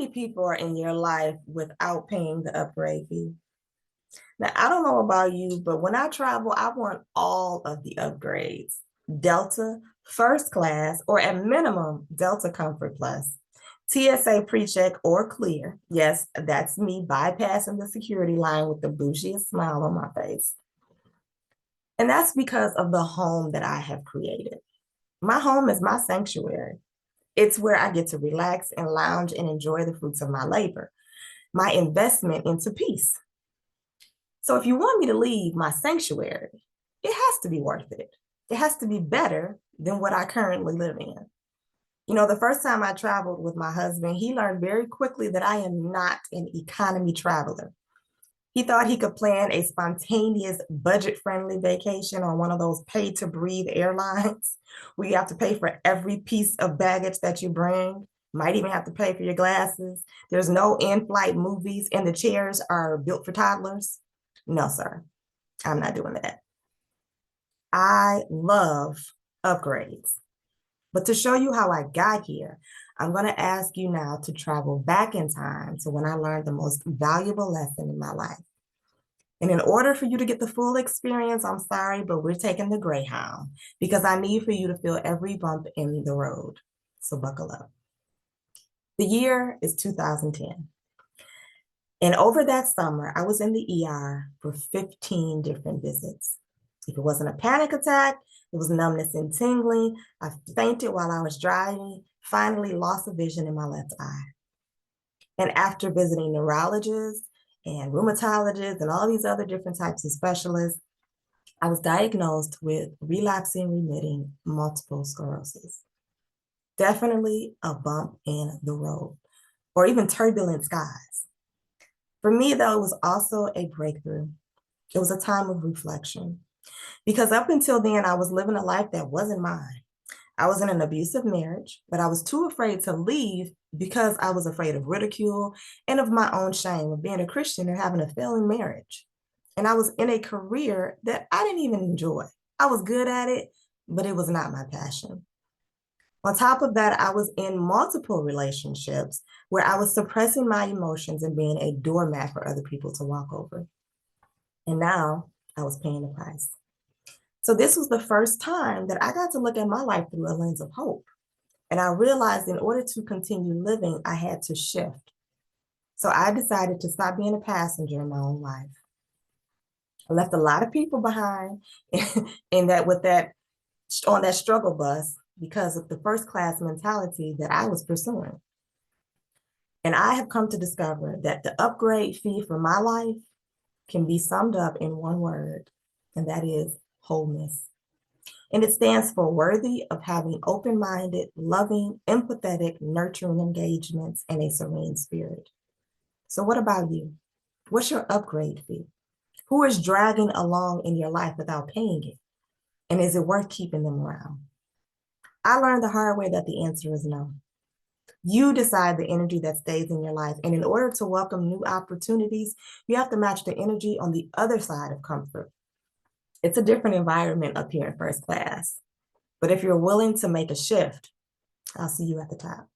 many people are in your life without paying the upgrade fee? Now, I don't know about you, but when I travel, I want all of the upgrades. Delta, first class, or at minimum, Delta Comfort Plus. TSA pre-check or clear. Yes, that's me bypassing the security line with the bougiest smile on my face. And that's because of the home that I have created. My home is my sanctuary. It's where I get to relax and lounge and enjoy the fruits of my labor, my investment into peace. So if you want me to leave my sanctuary, it has to be worth it. It has to be better than what I currently live in. You know, the first time I traveled with my husband, he learned very quickly that I am not an economy traveler. He thought he could plan a spontaneous, budget-friendly vacation on one of those pay-to-breathe airlines where you have to pay for every piece of baggage that you bring. Might even have to pay for your glasses. There's no in-flight movies, and the chairs are built for toddlers. No, sir, I'm not doing that. I love upgrades. But to show you how I got here, I'm going to ask you now to travel back in time to when I learned the most valuable lesson in my life. And in order for you to get the full experience, I'm sorry, but we're taking the Greyhound because I need for you to feel every bump in the road. So buckle up. The year is 2010. And over that summer, I was in the ER for 15 different visits. If it wasn't a panic attack, it was numbness and tingling. I fainted while I was driving, finally lost the vision in my left eye. And after visiting neurologists and rheumatologists and all these other different types of specialists, I was diagnosed with relapsing remitting multiple sclerosis. Definitely a bump in the road, or even turbulent skies. For me, though, it was also a breakthrough. It was a time of reflection. Because up until then, I was living a life that wasn't mine. I was in an abusive marriage, but I was too afraid to leave because I was afraid of ridicule and of my own shame of being a Christian and having a failing marriage. And I was in a career that I didn't even enjoy. I was good at it, but it was not my passion. On top of that, I was in multiple relationships where I was suppressing my emotions and being a doormat for other people to walk over. And now I was paying the price. So this was the first time that I got to look at my life through a lens of hope. And I realized in order to continue living, I had to shift. So I decided to stop being a passenger in my own life. I left a lot of people behind in that on that struggle bus because of the first class mentality that I was pursuing. And I have come to discover that the upgrade fee for my life can be summed up in one word, and that is wholeness. And it stands for worthy of having open-minded, loving, empathetic, nurturing engagements and a serene spirit. So what about you? What's your upgrade fee? Who is dragging along in your life without paying it? And is it worth keeping them around? I learned the hard way that the answer is no. You decide the energy that stays in your life. And in order to welcome new opportunities, you have to match the energy on the other side of comfort. It's a different environment up here in first class. But if you're willing to make a shift, I'll see you at the top.